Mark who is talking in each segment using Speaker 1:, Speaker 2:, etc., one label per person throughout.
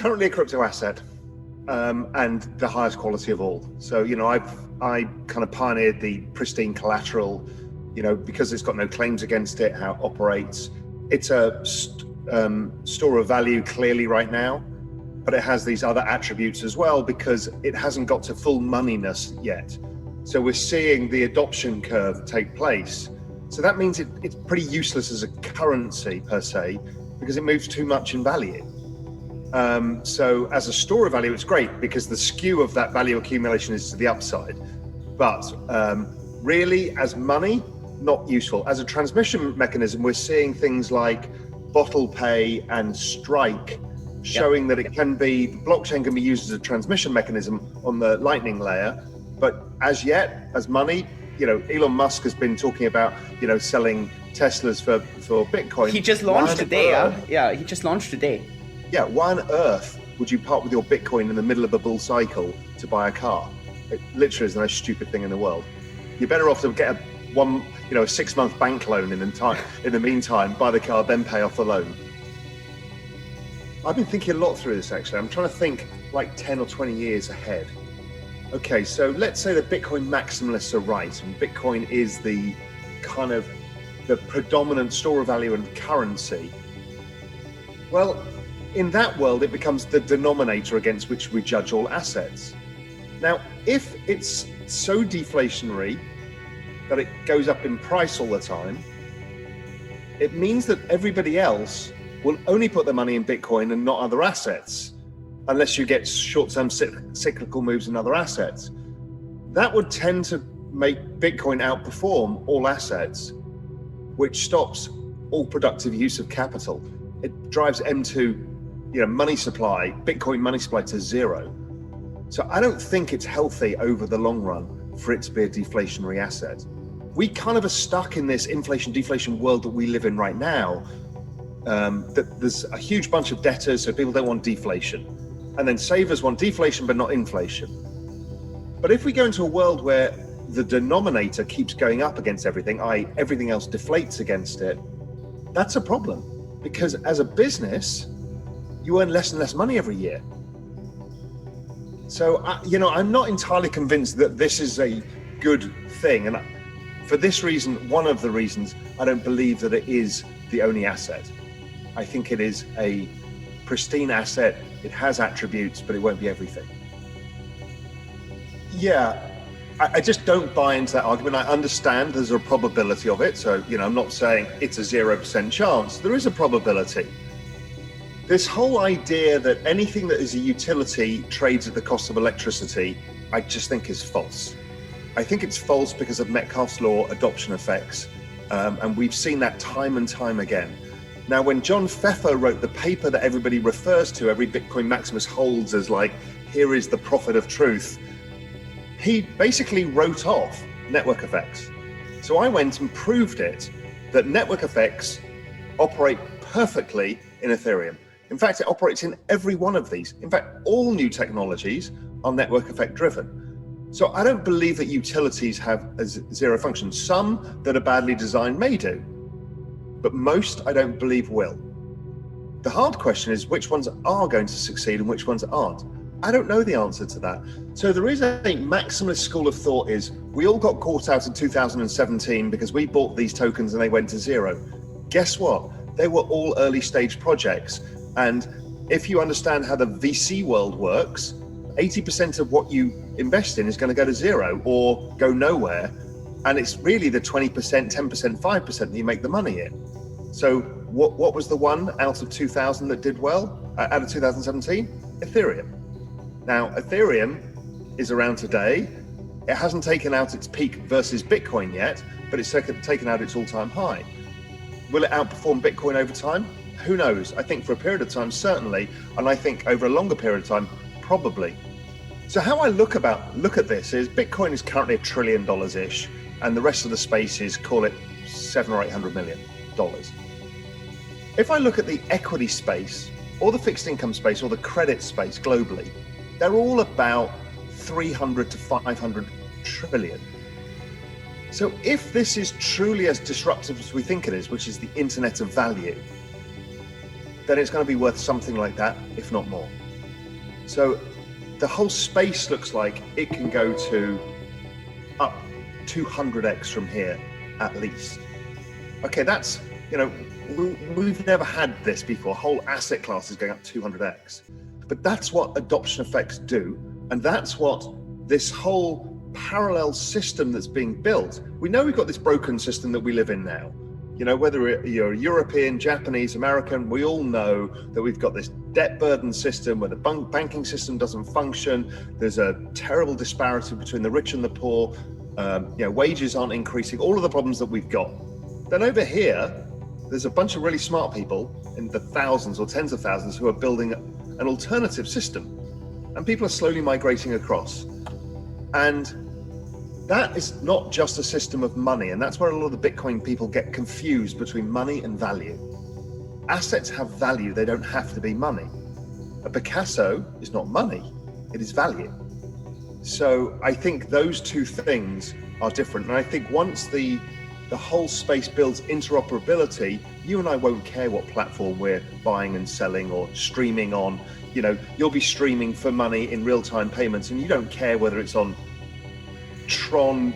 Speaker 1: currently a crypto asset, and the highest quality of all. So, I kind of pioneered the pristine collateral, because it's got no claims against it, how it operates. It's a store of value clearly right now, but it has these other attributes as well because it hasn't got to full moneyness yet. So we're seeing the adoption curve take place. So that means it's pretty useless as a currency per se, because it moves too much in value. So as a store of value, it's great because the skew of that value accumulation is to the upside. But really, as money, not useful. As a transmission mechanism, we're seeing things like bottle pay and strike showing that it can be, blockchain can be used as a transmission mechanism on the Lightning layer. But as yet, as money, Elon Musk has been talking about, selling Teslas for Bitcoin.
Speaker 2: He just launched today. Yeah, he just launched today.
Speaker 1: Yeah, why on earth would you part with your Bitcoin in the middle of a bull cycle to buy a car? It literally is the most stupid thing in the world. You're better off to get a 6-month bank loan in the meantime, buy the car, then pay off the loan. I've been thinking a lot through this, actually. I'm trying to think like 10 or 20 years ahead. Okay, so let's say the Bitcoin maximalists are right, and Bitcoin is the kind of the predominant store of value and currency. Well, in that world, it becomes the denominator against which we judge all assets. Now, if it's so deflationary that it goes up in price all the time, it means that everybody else will only put their money in Bitcoin and not other assets, unless you get short-term cyclical moves in other assets. That would tend to make Bitcoin outperform all assets, which stops all productive use of capital. It drives M2, money supply, Bitcoin money supply to zero. So I don't think it's healthy over the long run for it to be a deflationary asset. We kind of are stuck in this inflation-deflation world that we live in right now. That there's a huge bunch of debtors, so people don't want deflation. And then savers want deflation, but not inflation. But if we go into a world where the denominator keeps going up against everything, i.e. everything else deflates against it, that's a problem. Because as a business, you earn less and less money every year. So, I'm not entirely convinced that this is a good thing. And for this reason, one of the reasons, I don't believe that it is the only asset. I think it is a pristine asset. It has attributes, but it won't be everything. Yeah, I just don't buy into that argument. I understand there's a probability of it. So, I'm not saying it's a 0% chance. There is a probability. This whole idea that anything that is a utility trades at the cost of electricity, I just think is false. I think it's false because of Metcalfe's law adoption effects. And we've seen that time and time again. Now, when John Pfeffer wrote the paper that everybody refers to, every Bitcoin maximus holds as like, here is the prophet of truth, he basically wrote off network effects. So I went and proved it, that network effects operate perfectly in Ethereum. In fact, it operates in every one of these. In fact, all new technologies are network effect driven. So I don't believe that utilities have a zero function. Some that are badly designed may do, but most I don't believe will. The hard question is which ones are going to succeed and which ones aren't. I don't know the answer to that. So the reason I think maximalist school of thought is we all got caught out in 2017 because we bought these tokens and they went to zero. Guess what? They were all early stage projects. And if you understand how the VC world works, 80% of what you invest in is going to go to zero or go nowhere. And it's really the 20%, 10%, 5% that you make the money in. So what was the one out of 2000 that did well, out of 2017? Ethereum. Now, Ethereum is around today. It hasn't taken out its peak versus Bitcoin yet, but it's taken out its all-time high. Will it outperform Bitcoin over time? Who knows? I think for a period of time, certainly. And I think over a longer period of time, probably. So how I look at this is Bitcoin is currently $1 trillion-ish, and the rest of the space is, call it $700 or $800 million. If I look at the equity space, or the fixed income space, or the credit space globally, they're all about 300 to 500 trillion. So if this is truly as disruptive as we think it is, which is the internet of value, then it's going to be worth something like that, if not more. So the whole space looks like it can go to up 200x from here at least. Okay, that's, we've never had this before. Whole asset class is going up 200x. But that's what adoption effects do. And that's what this whole parallel system that's being built. We know we've got this broken system that we live in now. Whether you're European, Japanese, American, we all know that we've got this debt burden system where the banking system doesn't function. There's a terrible disparity between the rich and the poor. Wages aren't increasing, all of the problems that we've got. Then over here, there's a bunch of really smart people in the thousands or tens of thousands who are building an alternative system. And people are slowly migrating across. And that is not just a system of money. And that's where a lot of the Bitcoin people get confused between money and value. Assets have value, they don't have to be money. A Picasso is not money, it is value. So I think those two things are different. And I think once the whole space builds interoperability, you and I won't care what platform we're buying and selling or streaming on. You'll be streaming for money in real-time payments and you don't care whether it's on Tron,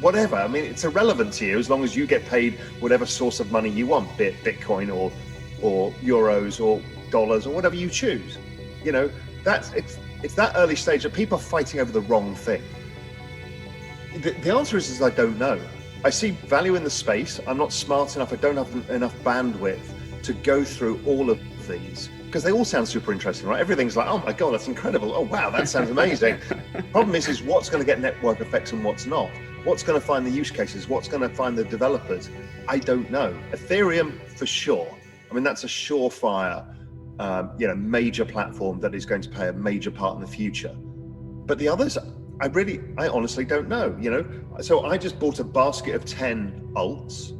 Speaker 1: whatever. I mean, it's irrelevant to you as long as you get paid whatever source of money you want, be it Bitcoin or euros or dollars or whatever you choose. It's that early stage that people are fighting over the wrong thing. The answer is I don't know. I see value in the space. I'm not smart enough. I don't have enough bandwidth to go through all of these because they all sound super interesting, right? Everything's like, oh my God, that's incredible. Oh, wow, that sounds amazing. Problem is what's going to get network effects and what's not? What's going to find the use cases? What's going to find the developers? I don't know. Ethereum, for sure. I mean, that's a surefire, major platform that is going to play a major part in the future. But the others, I honestly don't know, So I just bought a basket of 10 alts.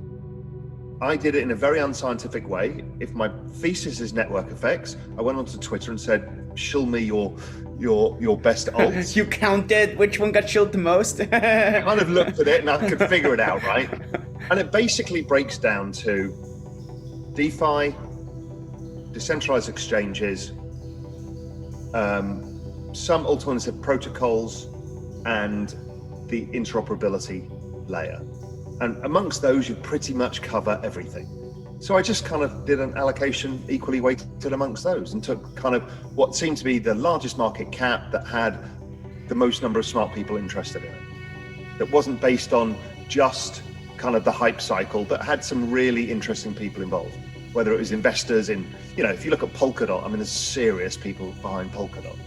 Speaker 1: I did it in a very unscientific way. If my thesis is network effects, I went onto Twitter and said, shill me your best alts.
Speaker 2: You counted which one got shilled the most?
Speaker 1: I kind of looked at it and I could figure it out, right? And it basically breaks down to DeFi, decentralized exchanges, some alternative protocols, and the interoperability layer. And amongst those, you pretty much cover everything. So I just kind of did an allocation equally weighted amongst those and took kind of what seemed to be the largest market cap that had the most number of smart people interested in it. That wasn't based on just kind of the hype cycle, but had some really interesting people involved. Whether it was investors in, if you look at Polkadot, I mean, there's serious people behind Polkadot.